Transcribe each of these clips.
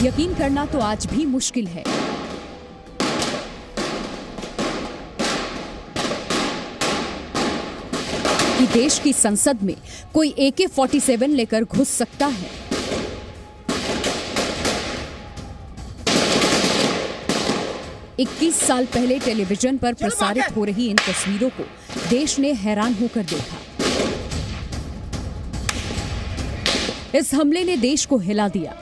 यकीन करना तो आज भी मुश्किल है। कि देश की संसद में कोई AK-47 लेकर घुस सकता है। इक्कीस साल पहले टेलीविजन पर प्रसारित हो रही इन तस्वीरों को देश ने हैरान होकर देखा। इस हमले ने देश को हिला दिया।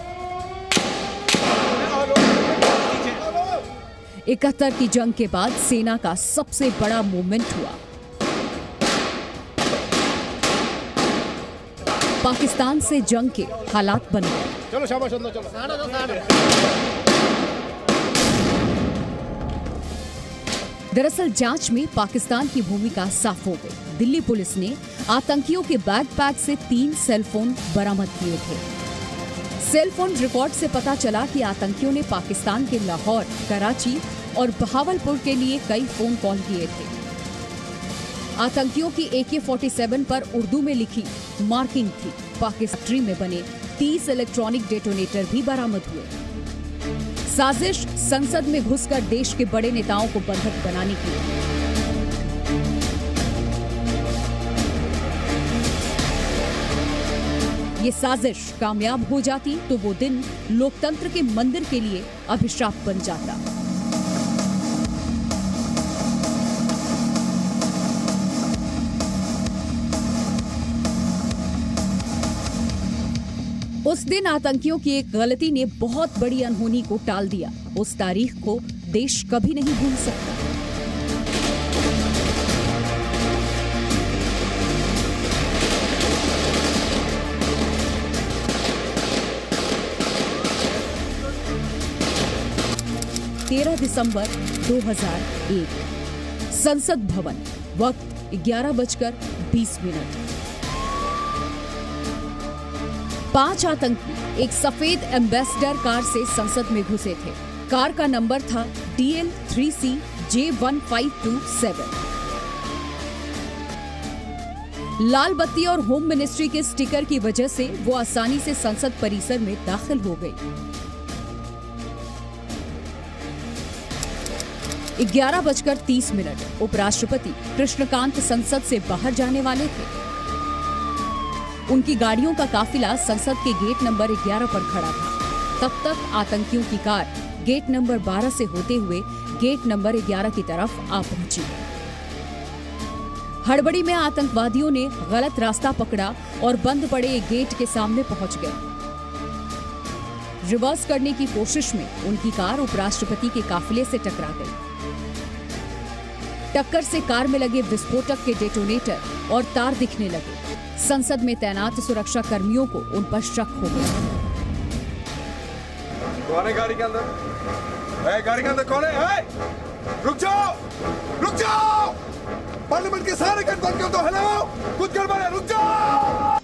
71 की जंग के बाद सेना का सबसे बड़ा मूवमेंट हुआ। पाकिस्तान से जंग के हालात बन गए। चलो शाबाश, चलो। दरअसल जांच में पाकिस्तान की भूमिका साफ हो गई। दिल्ली पुलिस ने आतंकियों के बैकपैक से 3 सेल फोन बरामद किए थे। सेल फोन रिकॉर्ड से पता चला कि आतंकियों ने पाकिस्तान के लाहौर, कराची और बहावलपुर के लिए कई फोन कॉल किए थे। आतंकियों की AK-47 पर उर्दू में लिखी मार्किंग थी। पाकिस्तान में बने 30 इलेक्ट्रॉनिक डेटोनेटर भी बरामद हुए। साजिश संसद में घुसकर देश के बड़े नेताओं को बंधक बनाने की। ये साजिश कामयाब हो जाती तो वो दिन लोकतंत्र के मंदिर के लिए अभिशाप बन जाता। उस दिन आतंकियों की एक गलती ने बहुत बड़ी अनहोनी को टाल दिया। उस तारीख को देश कभी नहीं भूल सकता। दिसंबर 2001, संसद भवन, वक्त 11:20। 5 आतंकी एक सफेद एम्बेसडर कार से संसद में घुसे थे। कार का नंबर था DL3CJ1527। लाल बत्ती और होम मिनिस्ट्री के स्टिकर की वजह से वो आसानी से संसद परिसर में दाखिल हो गई। 11:30 उपराष्ट्रपति कृष्णकांत संसद से बाहर जाने वाले थे। उनकी गाड़ियों का काफिला संसद के गेट नंबर 11 पर खड़ा था। तब तक आतंकियों की कार गेट नंबर 12 से होते हुए गेट नंबर 11 की तरफ आ पहुंची। हड़बड़ी में आतंकवादियों ने गलत रास्ता पकड़ा और बंद पड़े एक गेट के सामने पहुंच गए। रिवर्स करने की कोशिश में उनकी कार उपराष्ट्रपति के काफिले से टकरा गई। टक्कर से कार में लगे विस्फोटक के डेटोनेटर और तार दिखने लगे। संसद में तैनात सुरक्षा कर्मियों को उन पर शक हो गया। कौन है गाड़ी के अंदर? गाड़ी के अंदर कौन है? रुक जाओ! पार्लियामेंट के सारे गेट बंद कर दो। हेलो, कुछ गड़बड़ है, रुक जाओ!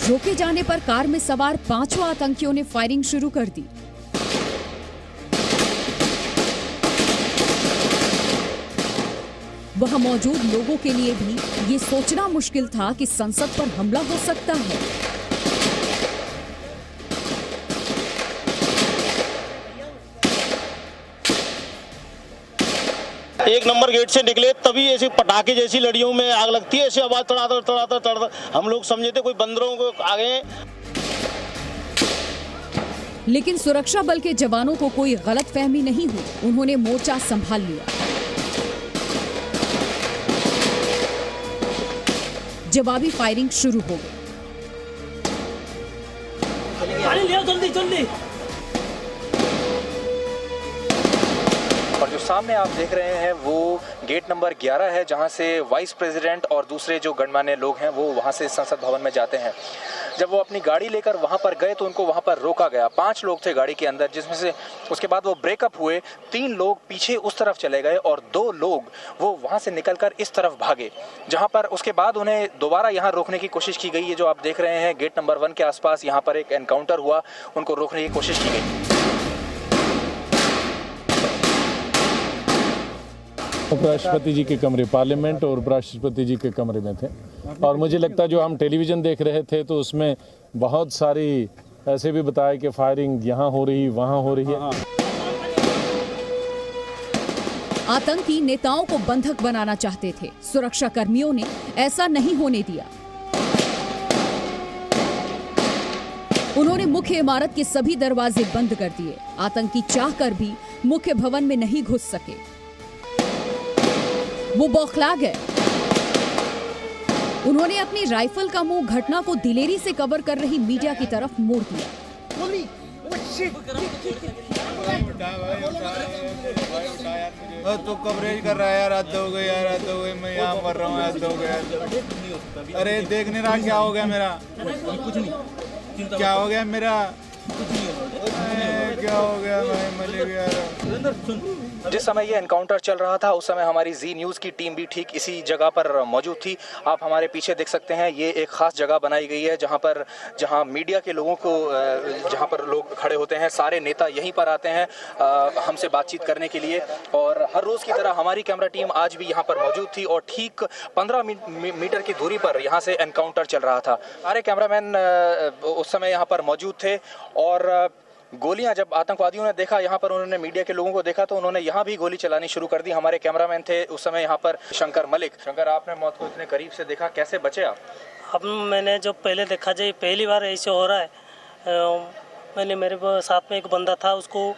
रोके जाने पर कार में सवार 5 आतंकियों ने फायरिंग शुरू कर दी। वहां मौजूद लोगों के लिए भी ये सोचना मुश्किल था कि संसद पर हमला हो सकता है। एक नंबर गेट से निकले तभी ऐसे पटाखे जैसी लड़ियों में आग लगती है। ऐसे आवाज तड़ातड़ हम लोग समझे थे कोई बंदरों को आगे। लेकिन सुरक्षा बल के जवानों को कोई गलतफहमी नहीं हुई। उन्होंने मोर्चा संभाल लिया। जवाबी फायरिंग शुरू हो गई। जल्दी। और जो सामने आप देख रहे हैं वो गेट नंबर 11 है, जहां से वाइस प्रेसिडेंट और दूसरे जो गणमान्य लोग हैं वो वहां से संसद भवन में जाते हैं। जब वो अपनी गाड़ी लेकर वहां पर गए तो उनको वहां पर रोका गया। 5 लोग थे गाड़ी के अंदर, जिसमें से उसके बाद वो ब्रेकअप हुए। 3 लोग पीछे उस तरफ चले गए और 2 लोग वो वहां से निकलकर इस तरफ भागे, जहां पर उसके बाद उन्हें दोबारा यहाँ रोकने की कोशिश की गई। ये जो आप देख रहे हैं गेट नंबर 1 के आसपास यहाँ पर एक एनकाउंटर हुआ, उनको रोकने की कोशिश की गई। उपराष्ट्रपति जी के कमरे, पार्लियामेंट और उपराष्ट्रपति जी के कमरे में थे। और मुझे लगता है जो हम टेलीविज़न देख रहे थे तो उसमें बहुत सारी ऐसे भी बताया कि फायरिंग यहाँ हो रही, वहाँ हो रही है। आतंकी नेताओं को बंधक बनाना चाहते थे, सुरक्षा कर्मियों ने ऐसा नहीं होने दिया। उन्होंने मुख्य इमारत के सभी दरवाजे बंद कर दिए। आतंकी चाहकर भी मुख्य भवन में नहीं घुस सके। वो बौखला गए। उन्होंने अपनी राइफल का मुंह घटना को दिलेरी से कवर कर रही मीडिया की तरफ मोड़ दिया। तो कवरेज कर रहा है यार, हद हो गई यार, हद हो गई, मैं यहाँ मर रहा हूँ, हद हो गया। अरे देख नहीं रहा क्या हो गया मेरा? कुछ नहीं, क्या हो गया मेरा? क्या हो गया भाई, मर गया। जिस समय ये एनकाउंटर चल रहा था उस समय हमारी जी न्यूज़ की टीम भी ठीक इसी जगह पर मौजूद थी। आप हमारे पीछे देख सकते हैं, ये एक खास जगह बनाई गई है जहां मीडिया के लोगों को, जहां पर लोग खड़े होते हैं। सारे नेता यहीं पर आते हैं हमसे बातचीत करने के लिए। और हर रोज़ की तरह हमारी कैमरा टीम आज भी यहाँ पर मौजूद थी और ठीक 15 मीटर की दूरी पर यहाँ से एनकाउंटर चल रहा था। सारे कैमरामैन उस समय यहाँ पर मौजूद थे और गोलियां जब आतंकवादियों ने देखा, यहाँ पर उन्होंने मीडिया के लोगों को देखा तो उन्होंने यहाँ भी गोली चलानी शुरू कर दी। हमारे कैमरामैन थे उस समय यहाँ पर शंकर मलिक। शंकर, आपने मौत को इतने करीब से देखा, कैसे बचे आप? अब मैंने जो पहले देखा जाए, पहली बार ऐसे हो रहा है। मैंने मेरे साथ में एक बंदा था, उसको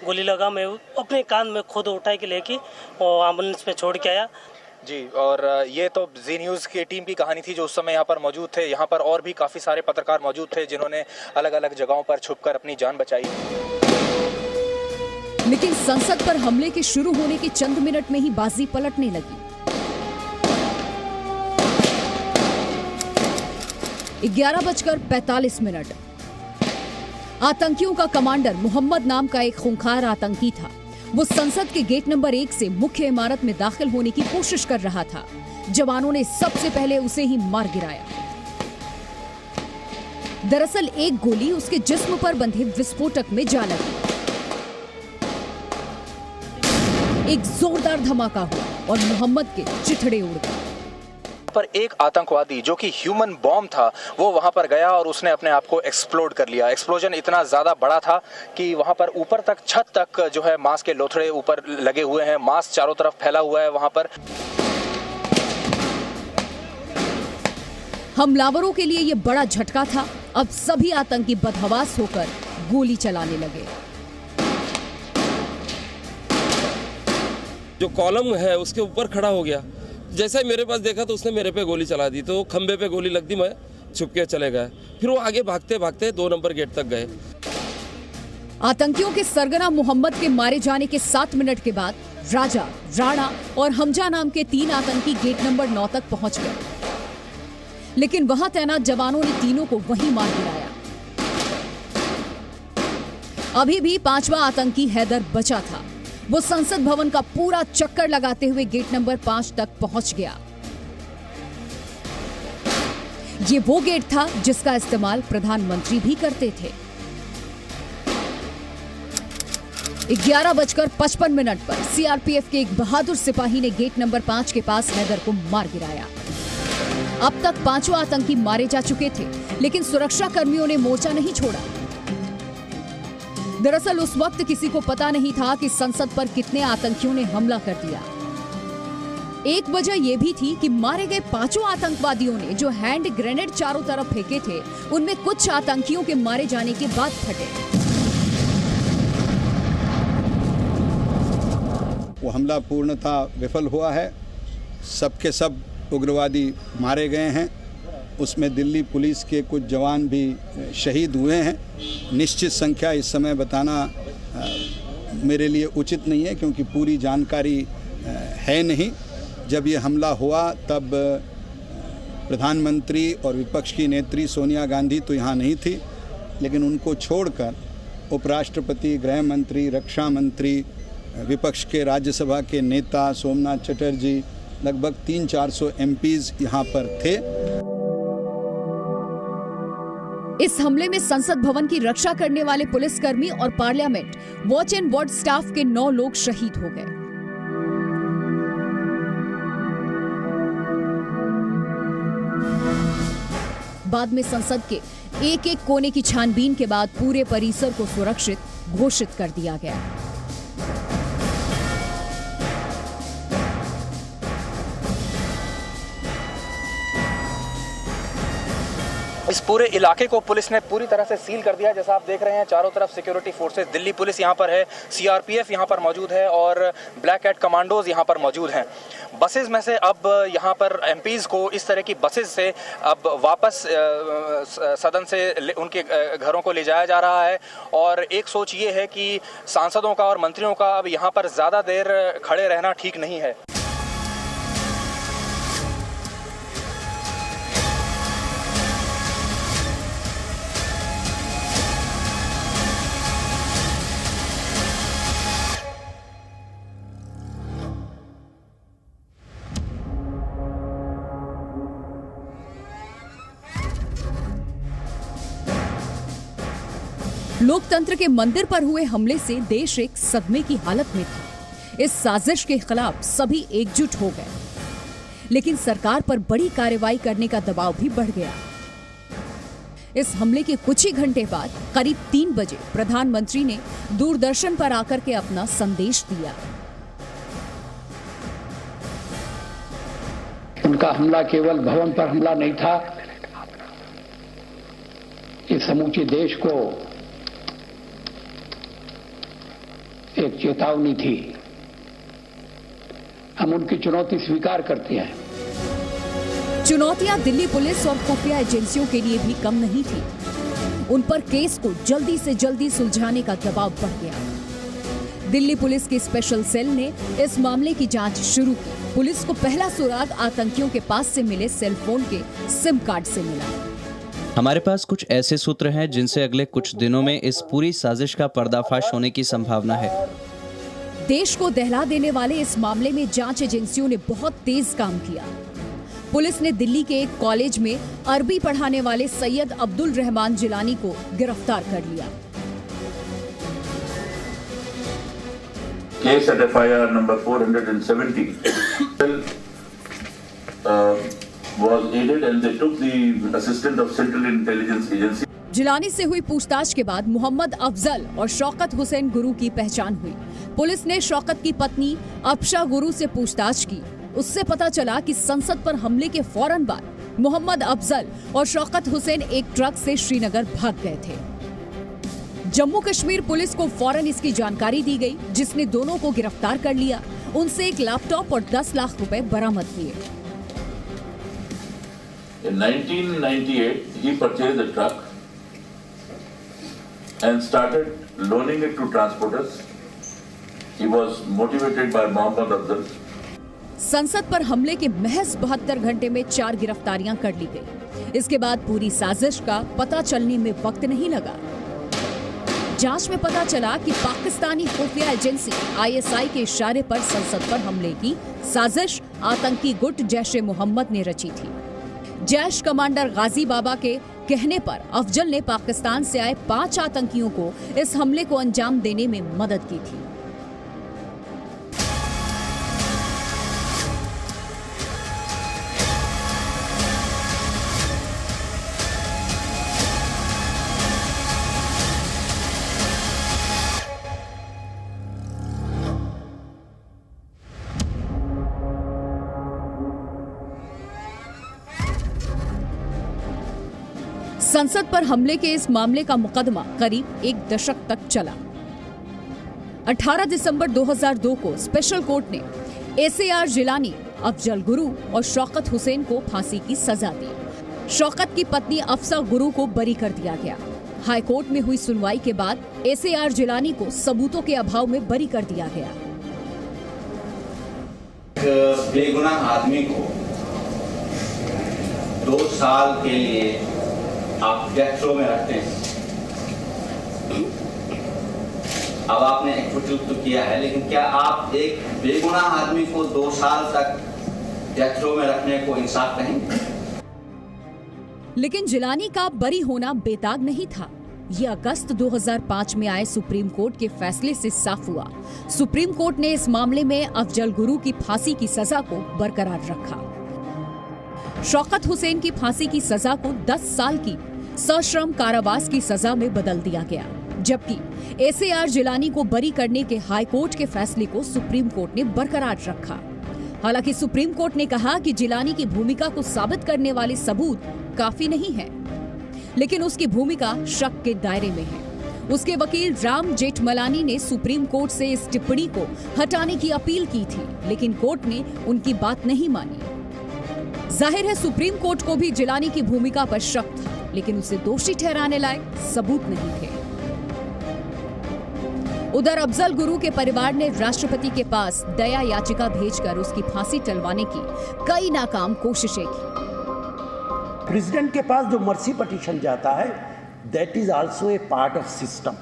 गोली लगा, मैं अपने कान में खुद उठा के लेके एम्बुलेंस में छोड़ के आया जी। और ये तो जी न्यूज़ की टीम की कहानी थी जो उस समय यहाँ पर मौजूद थे। यहाँ पर और भी काफ़ी सारे पत्रकार मौजूद थे जिन्होंने अलग अलग जगहों पर छुपकर अपनी जान बचाई। लेकिन संसद पर हमले के शुरू होने के चंद मिनट में ही बाजी पलटने लगी। 11:45। आतंकियों का कमांडर मोहम्मद नाम का एक खूंखार आतंकी था। वो संसद के गेट नंबर 1 से मुख्य इमारत में दाखिल होने की कोशिश कर रहा था। जवानों ने सबसे पहले उसे ही मार गिराया। दरअसल एक गोली उसके जिस्म पर बंधे विस्फोटक में जा लगी। एक जोरदार धमाका हुआ और मोहम्मद के चिथड़े उड़ गए। पर एक आतंकवादी जो कि ह्यूमन बॉम्ब था वो वहां पर गया और उसने अपने आप को एक्सप्लोड कर लिया। एक्सप्लोजन इतना ज्यादा बड़ा था कि वहां पर ऊपर तक, छत तक जो है मांस के लोथड़े ऊपर लगे हुए हैं, मांस चारों तरफ फैला हुआ है वहां पर। हमलावरों के लिए ये बड़ा झटका था। अब सभी आतंकी बदहवास होकर गोली चलाने लगे। जो कॉलम है उसके ऊपर खड़ा हो गया। जैसे मेरे पास देखा तो उसने मेरे पे गोली चला दी, तो खंबे पे गोली लग दी, मैं छुप के चले गए। फिर वो आगे भागते भागते 2 नंबर गेट तक गए। आतंकियों के सरगना मोहम्मद के मारे जाने के 7 मिनट के बाद राजा, राणा और हमजा नाम के 3 आतंकी गेट नंबर 9 तक पहुंच गए। लेकिन वहां तैनात जवानों ने तीनों को वहीं मार गिराया। अभी भी 5वां आतंकी हैदर बचा था। वो संसद भवन का पूरा चक्कर लगाते हुए गेट नंबर 5 तक पहुंच गया। ये वो गेट था जिसका इस्तेमाल प्रधानमंत्री भी करते थे। 11:55 पर सीआरपीएफ के एक बहादुर सिपाही ने गेट नंबर 5 के पास हैदर को मार गिराया। अब तक 5 आतंकी मारे जा चुके थे, लेकिन सुरक्षा कर्मियों ने मोर्चा नहीं छोड़ा। दरअसल उस वक्त किसी को पता नहीं था कि संसद पर कितने आतंकियों ने हमला कर दिया। एक वजह यह भी थी कि मारे गए 5 आतंकवादियों ने जो हैंड ग्रेनेड चारों तरफ फेंके थे, उनमें कुछ आतंकियों के मारे जाने के बाद फटे। वो हमला पूर्णतः विफल हुआ है। सबके सब उग्रवादी मारे गए हैं। उसमें दिल्ली पुलिस के कुछ जवान भी शहीद हुए हैं। निश्चित संख्या इस समय बताना मेरे लिए उचित नहीं है, क्योंकि पूरी जानकारी है नहीं। जब ये हमला हुआ तब प्रधानमंत्री और विपक्ष की नेत्री सोनिया गांधी तो यहाँ नहीं थी, लेकिन उनको छोड़कर उपराष्ट्रपति, गृह मंत्री, रक्षा मंत्री, विपक्ष के राज्यसभा के नेता सोमनाथ चटर्जी, लगभग 300-400 एमपीज यहाँ पर थे। इस हमले में संसद भवन की रक्षा करने वाले पुलिसकर्मी और parliament watch and ward staff के 9 लोग शहीद हो गए। बाद में संसद के एक एक कोने की छानबीन के बाद पूरे परिसर को सुरक्षित घोषित कर दिया गया। इस पूरे इलाके को पुलिस ने पूरी तरह से सील कर दिया। जैसा आप देख रहे हैं चारों तरफ सिक्योरिटी फोर्सेस, दिल्ली पुलिस यहाँ पर है, सीआरपीएफ यहाँ पर मौजूद है और ब्लैक कैट कमांडोज यहाँ पर मौजूद हैं। बसेस में से अब यहाँ पर एमपीज को इस तरह की बसेस से अब वापस सदन से उनके घरों को ले जाया जा रहा है और एक सोच ये है कि सांसदों का और मंत्रियों का अब यहाँ पर ज़्यादा देर खड़े रहना ठीक नहीं है। लोकतंत्र के मंदिर पर हुए हमले से देश एक सदमे की हालत में था। इस साजिश के खिलाफ सभी एकजुट हो गए, लेकिन सरकार पर बड़ी कार्रवाई करने का दबाव भी बढ़ गया। इस हमले के कुछ ही घंटे बाद करीब 3 बजे प्रधानमंत्री ने दूरदर्शन पर आकर के अपना संदेश दिया। उनका हमला केवल भवन पर हमला नहीं था, इस समूचे देश को एक चेतावनी थी। हम उनकी चुनौती स्वीकार करते हैं। चुनौतियां दिल्ली पुलिस और खुफिया एजेंसियों के लिए भी कम नहीं थी। उन पर केस को जल्दी से जल्दी सुलझाने का दबाव बढ़ गया। दिल्ली पुलिस की स्पेशल सेल ने इस मामले की जांच शुरू की। पुलिस को पहला सुराग आतंकियों के पास से मिले सेल फोन के सिम कार्ड से मिला। हमारे पास कुछ ऐसे सूत्र हैं जिनसे अगले कुछ दिनों में इस पूरी साजिश का पर्दाफाश होने की संभावना है। देश को दहला देने वाले इस मामले में जांच एजेंसियों ने बहुत तेज काम किया। पुलिस ने दिल्ली के एक कॉलेज में अरबी पढ़ाने वाले सैयद अब्दुल रहमान जिलानी को गिरफ्तार कर लिया। Case at FIR number 470 was aided and they took the assistant of Central Intelligence Agency. Jilani से हुई पूछताछ के बाद मोहम्मद अफजल और शौकत हुसैन गुरु की पहचान हुई। पुलिस ने शौकत की पत्नी अफशा गुरु से पूछताछ की। उससे पता चला कि संसद पर हमले के फौरन बाद मोहम्मद अफजल और शौकत हुसैन एक ट्रक से श्रीनगर भाग गए थे। जम्मू कश्मीर पुलिस को फौरन इसकी जानकारी दी गई, जिसने दोनों को गिरफ्तार कर लिया। उनसे एक लैपटॉप और 10 लाख रुपए बरामद किए। In 1998, he purchased a truck and started loaning it to transporters. He was motivated by Mohammad Afzal. संसद पर हमले के महज 72 घंटे में 4 गिरफ्तारियां कर ली गई। इसके बाद पूरी साजिश का पता चलने में वक्त नहीं लगा। जांच में पता चला कि पाकिस्तानी खुफिया एजेंसी ISI के इशारे पर संसद पर हमले की साजिश आतंकी गुट जैश-ए मोहम्मद ने रची थी। जैश कमांडर गाजी बाबा के कहने पर अफजल ने पाकिस्तान से आए 5 आतंकियों को इस हमले को अंजाम देने में मदद की थी। संसद पर हमले के इस मामले का मुकदमा करीब 1 दशक तक चला। 18 दिसंबर 2002 को स्पेशल कोर्ट ने SAR जिलानी, अफजल गुरु और शौकत हुसैन को फांसी की सजा दी। शौकत की पत्नी अफसा गुरु को बरी कर दिया गया। हाई कोर्ट में हुई सुनवाई के बाद SAR जिलानी को सबूतों के अभाव में बरी कर दिया गया। बेगुनाह आदमी को 2 साल के लिए आप डेथ रो में रखते हैं। अब आपने एक्विट तो किया है, लेकिन क्या आप एक बेगुनाह आदमी को 2 साल तक डेथ रो में रखने को इंसाफ कहेंगे? लेकिन जिलानी का बरी होना बेदाग नहीं था। ये अगस्त 2005 में आए सुप्रीम कोर्ट के फैसले से साफ हुआ। सुप्रीम कोर्ट ने इस मामले में अफजल गुरु की फांसी की सजा को बरकरार रखा। शौकत हुसैन की फांसी की सजा को 10 साल की सश्रम कारावास की सजा में बदल दिया गया, जबकि एसएआर जिलानी को बरी करने के हाई कोर्ट के फैसले को सुप्रीम कोर्ट ने बरकरार रखा। हालांकि सुप्रीम कोर्ट ने कहा कि जिलानी की भूमिका को साबित करने वाले सबूत काफी नहीं है, लेकिन उसकी भूमिका शक के दायरे में है। उसके वकील राम जेठमलानी ने सुप्रीम कोर्ट से इस टिप्पणी को हटाने की अपील की थी, लेकिन कोर्ट ने उनकी बात नहीं मानी। जाहिर है सुप्रीम कोर्ट को भी जिलानी की भूमिका पर शक था, लेकिन उसे दोषी ठहराने लायक सबूत नहीं थे। उधर अफजल गुरु के परिवार ने राष्ट्रपति के पास दया याचिका भेजकर उसकी फांसी टलवाने की कई नाकाम कोशिशें की। प्रेसिडेंट के पास जो मर्सी पिटीशन जाता है, that is also a part of system.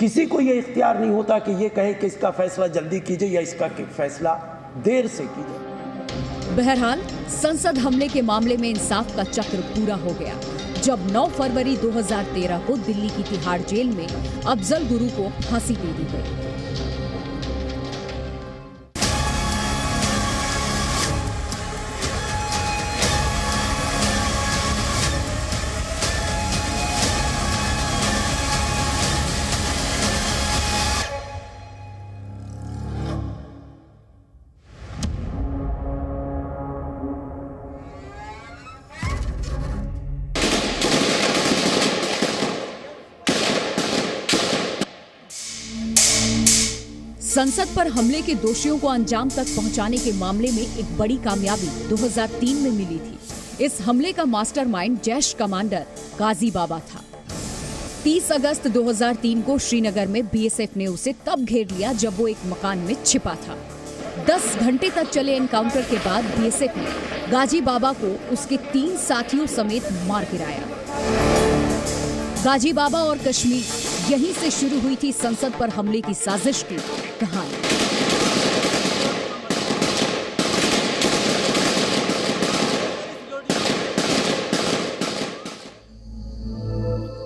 किसी को यह इख्तियार नहीं होता कि ये कहे कि इसका फैसला जल्दी कीजिए या इसका फैसला देर से कीजिए। बहरहाल संसद हमले के मामले में इंसाफ का चक्र पूरा हो गया, जब 9 फरवरी 2013 को दिल्ली की तिहाड़ जेल में अफजल गुरु को फांसी दे दी गई। संसद पर हमले के दोषियों को अंजाम तक पहुंचाने के मामले में एक बड़ी कामयाबी 2003 में मिली थी। इस हमले का मास्टरमाइंड जैश कमांडर गाजी बाबा था। 30 अगस्त 2003 को श्रीनगर में बीएसएफ ने उसे तब घेर लिया जब वो एक मकान में छिपा था। 10 घंटे तक चले एनकाउंटर के बाद बीएसएफ ने गाजी बाबा को उसके 3 साथियों समेत मार गिराया। गाजी बाबा और कश्मीर, यहीं से शुरू हुई थी संसद पर हमले की साजिश की कहानी।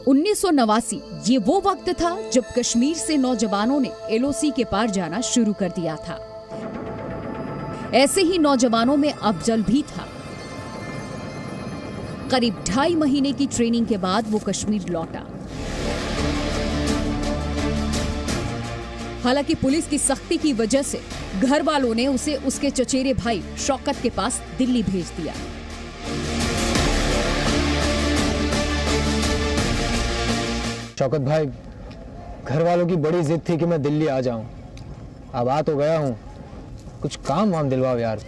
$1989 ये वो वक्त था जब कश्मीर से नौजवानों ने एलओसी के पार जाना शुरू कर दिया था। ऐसे ही नौजवानों में अफजल भी था। करीब 2.5 महीने की ट्रेनिंग के बाद वो कश्मीर लौटा। हालांकि पुलिस की सख्ती की वजह से घर वालों ने उसे उसके चचेरे भाई शौकत के पास दिल्ली भेज दिया। शौकत भाई, घर वालों की बड़ी जिद थी कि मैं दिल्ली आ जाऊं। अब आ तो गया हूं, कुछ काम वाम दिलवाओ यार।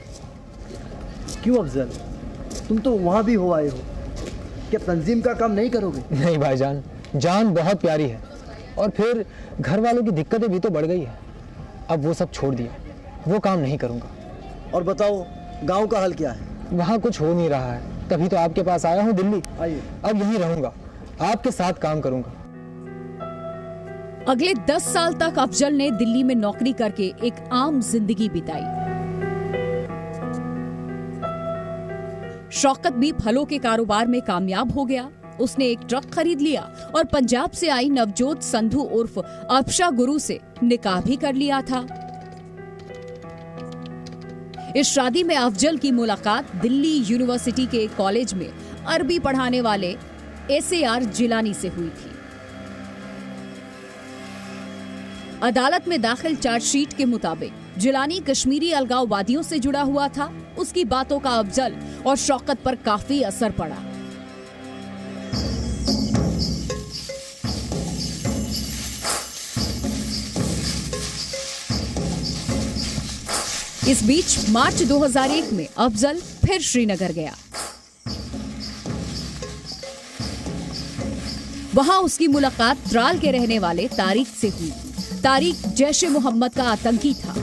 क्यों अफजल, तुम तो वहां भी हो आए हो, क्या तंजीम का काम नहीं करोगे? नहीं भाईजान, जान बहुत प्यारी है, और फिर घर वालों की दिक्कतें भी तो बढ़ गई है। अब वो सब छोड़ दिया, वो काम नहीं करूंगा। और बताओ गांव का हाल क्या है? वहाँ कुछ हो नहीं रहा है, तभी तो आपके पास आया हूँ दिल्ली। आइए। अब यहीं रहूंगा, आपके साथ काम करूंगा। अगले 10 साल तक अफजल ने दिल्ली में नौकरी करके एक आम जिंदगी बिताई। शौकत भी फलों के कारोबार में कामयाब हो गया। उसने एक ट्रक खरीद लिया और पंजाब से आई नवजोत संधू उर्फ अफशा गुरु से निकाह भी कर लिया था। इस शादी में अफजल की मुलाकात दिल्ली यूनिवर्सिटी के कॉलेज में अरबी पढ़ाने वाले एसएआर जिलानी से हुई थी। अदालत में दाखिल चार्जशीट के मुताबिक जिलानी कश्मीरी अलगाववादियों से जुड़ा हुआ था। उसकी बातों का अफजल और शौकत पर काफी असर पड़ा। इस बीच मार्च 2001 में अफजल फिर श्रीनगर गया। वहां उसकी मुलाकात त्राल के रहने वाले तारिक से हुई। तारिक जैश-ए मोहम्मद का आतंकी था।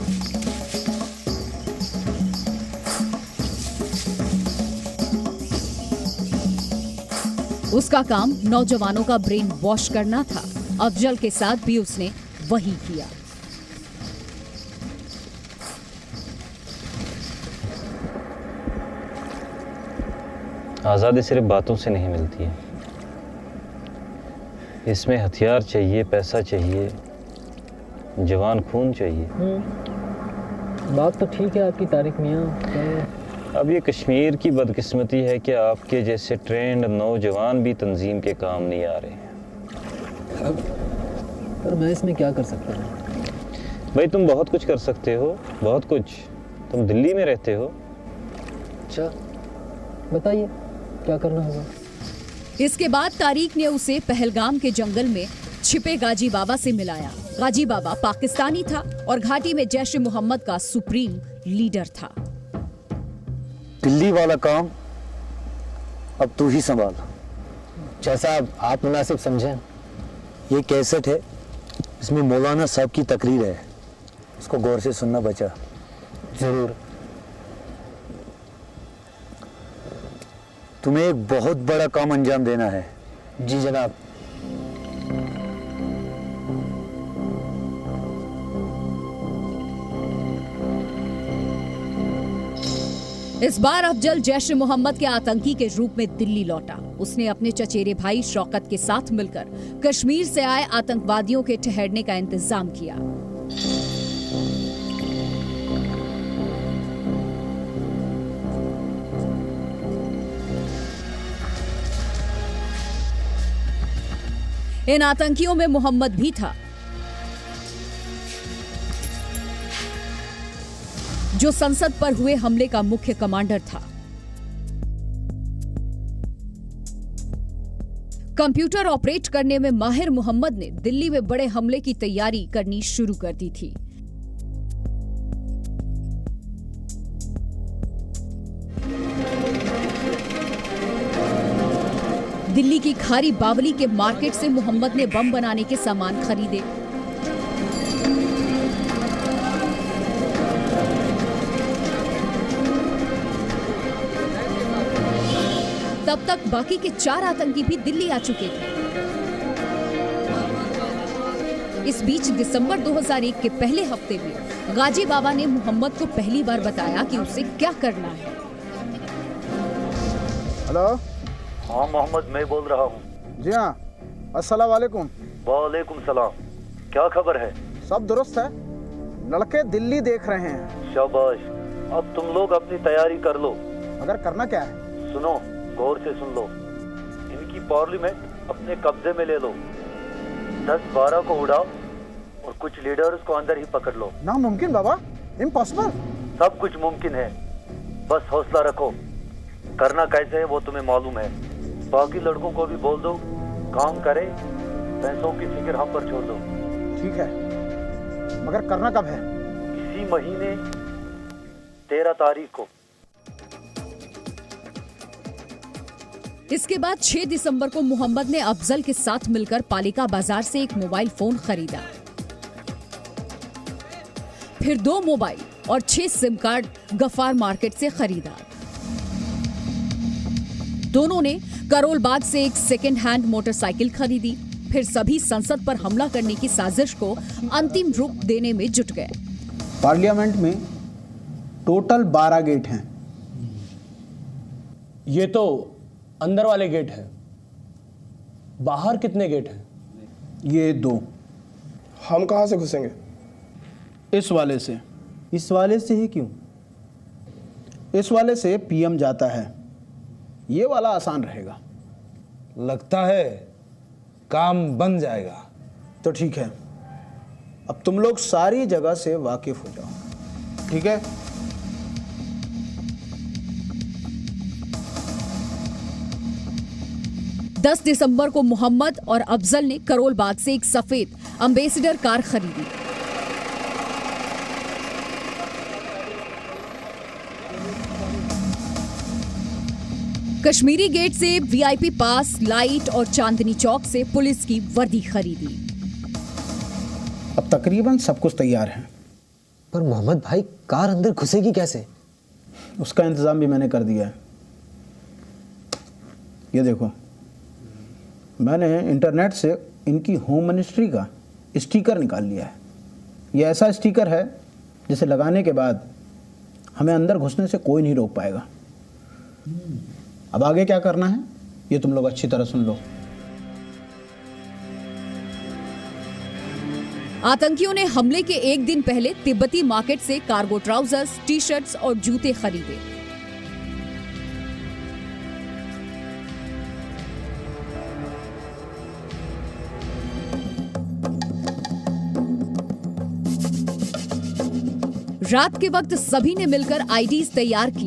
उसका काम नौजवानों का ब्रेन वॉश करना था। अफजल के साथ भी उसने वही किया। आज़ादी सिर्फ बातों से नहीं मिलती है, इसमें हथियार चाहिए, पैसा चाहिए, जवान खून चाहिए। बात तो ठीक है आपकी तारिक मियाँ, अब ये कश्मीर की बदकिस्मती है कि आपके जैसे ट्रेंड नौजवान भी तंजीम के काम नहीं आ रहे हैं। पर मैं इसमें क्या कर सकता हूँ? भाई तुम बहुत कुछ कर सकते हो, बहुत कुछ। तुम दिल्ली में रहते हो। अच्छा बताइए क्या करना होगा? इसके बाद तारिक ने उसे पहलगाम के जंगल में छिपे गाजी बाबा से मिलाया। गाजी बाबा पाकिस्तानी था और घाटी में जैश मोहम्मद का सुप्रीम लीडर था। दिल्ली वाला काम अब तू ही संभाल, जैसा आप मुनासिब समझें। ये कैसेट है, इसमें मौलाना साहब की तकरीर है, उसको गौर से सुनना बचा। जरूर। तुम्हें एक बहुत बड़ा काम अंजाम देना है। जी जनाब। इस बार अफजल जैश मोहम्मद के आतंकी के रूप में दिल्ली लौटा। उसने अपने चचेरे भाई शौकत के साथ मिलकर कश्मीर से आए आतंकवादियों के ठहरने का इंतजाम किया। इन आतंकियों में मोहम्मद भी था, जो संसद पर हुए हमले का मुख्य कमांडर था। कंप्यूटर ऑपरेट करने में माहिर मोहम्मद ने दिल्ली में बड़े हमले की तैयारी करनी शुरू कर दी थी। दिल्ली की खारी बावली के मार्केट से मोहम्मद ने बम बनाने के सामान खरीदे। तब तक बाकी के 4 आतंकी भी दिल्ली आ चुके थे। इस बीच दिसंबर 2001 के पहले हफ्ते में गाजी बाबा ने मोहम्मद को पहली बार बताया कि उसे क्या करना है। हेलो। हाँ मोहम्मद, मैं बोल रहा हूँ। जी हाँ, अस्सलाम वालेकुम। वालेकुम सलाम। क्या खबर है? सब दुरुस्त है, लड़के दिल्ली देख रहे हैं। शाबाश, अब तुम लोग अपनी तैयारी कर लो। मगर करना क्या है? सुनो, गौर से सुन लो। इनकी पार्लियामेंट अपने कब्जे में ले लो, 10-12 को उड़ाओ और कुछ लीडर्स को अंदर ही पकड़ लो। नामुमकिन बाबा, इम्पॉसिबल। सब कुछ मुमकिन है, बस हौसला रखो। करना कैसे है वो तुम्हें मालूम है। बाकी लड़कों को भी बोल दो काम करे, पैसों की फिक्र हम पर छोड़ दो। ठीक है, मगर करना कब है? इसी महीने 13 तारीख को। इसके बाद 6 दिसंबर को मोहम्मद ने अफजल के साथ मिलकर पालिका बाजार से एक मोबाइल फोन खरीदा। फिर 2 मोबाइल और 6 सिम कार्ड गफ्फार मार्केट से खरीदा। दोनों ने करोल बाग से एक सेकेंड हैंड मोटरसाइकिल खरीदी। फिर सभी संसद पर हमला करने की साजिश को अंतिम रूप देने में जुट गए। पार्लियामेंट में टोटल 12 गेट हैं। ये तो अंदर वाले गेट हैं, बाहर कितने गेट हैं? ये 2। हम कहाँ से घुसेंगे? इस वाले से। इस वाले से ही क्यों? इस वाले से पीएम जाता है, ये वाला आसान रहेगा। लगता है काम बन जाएगा। तो ठीक है, अब तुम लोग सारी जगह से वाकिफ हो जाओ, ठीक है? दस दिसंबर को मोहम्मद और अफजल ने करोल बाग से एक सफेद एम्बेसडर कार खरीदी। कश्मीरी गेट से वीआईपी पास, लाइट और चांदनी चौक से पुलिस की वर्दी खरीदी। अब तकरीबन सब कुछ तैयार है। पर मोहम्मद भाई, कार अंदर घुसेगी कैसे? उसका इंतजाम भी मैंने कर दिया है। ये देखो, मैंने इंटरनेट से इनकी होम मिनिस्ट्री का स्टिकर निकाल लिया है। ये ऐसा स्टिकर है जिसे लगाने के बाद हमें अंदर घुसने से कोई नहीं रोक पाएगा। अब आगे क्या करना है ये तुम लोग अच्छी तरह सुन लो। आतंकियों ने हमले के एक दिन पहले तिब्बती मार्केट से कार्गो ट्राउजर्स, टी शर्ट्स और जूते खरीदे। रात के वक्त सभी ने मिलकर आईडीज तैयार की।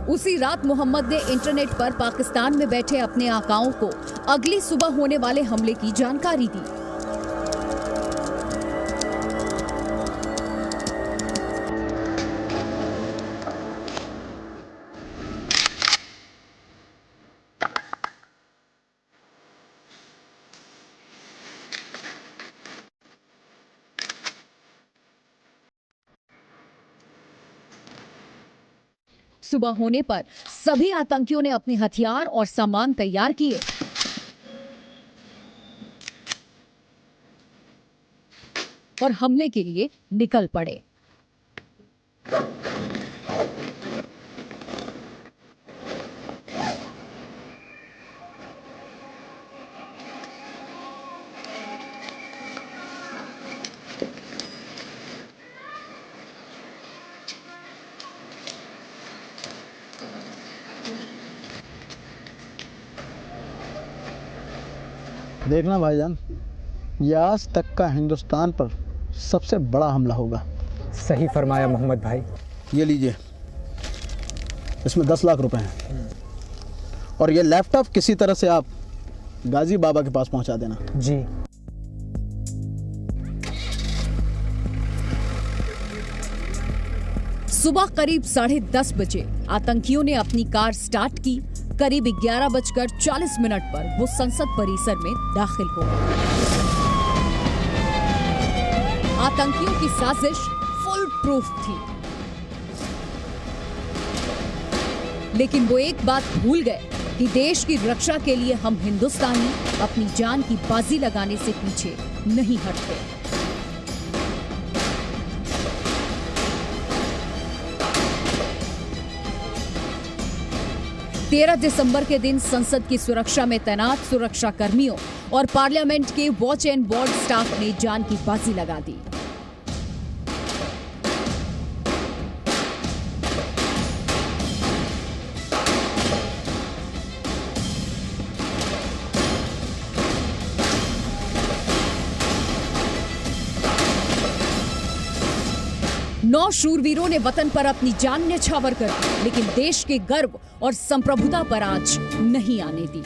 उसी रात मोहम्मद ने इंटरनेट पर पाकिस्तान में बैठे अपने आकाओं को अगली सुबह होने वाले हमले की जानकारी दी। सुबह होने पर सभी आतंकियों ने अपने हथियार और सामान तैयार किए और हमले के लिए निकल पड़े। देखना भाईजान, ये आज तक का हिंदुस्तान पर सबसे बड़ा हमला होगा। सही फरमाया मोहम्मद भाई। ये लीजिए, इसमें 10 लाख रुपए हैं और ये लैपटॉप किसी तरह से आप गाजी बाबा के पास पहुंचा देना। जी। सुबह करीब 10:30 बजे आतंकियों ने अपनी कार स्टार्ट की। करीब 11:40 पर वो संसद परिसर में दाखिल हो गए। आतंकियों की साजिश फुल प्रूफ थी, लेकिन वो एक बात भूल गए कि देश की रक्षा के लिए हम हिंदुस्तानी अपनी जान की बाजी लगाने से पीछे नहीं हटते। 13 दिसंबर के दिन संसद की सुरक्षा में तैनात सुरक्षा कर्मियों और पार्लियामेंट के वॉच एंड वार्ड स्टाफ ने जान की बाजी लगा दी। नौ शूरवीरों ने वतन पर अपनी जान न्यौछावर कर दी, लेकिन देश के गर्व और संप्रभुता पर आंच नहीं आने दी।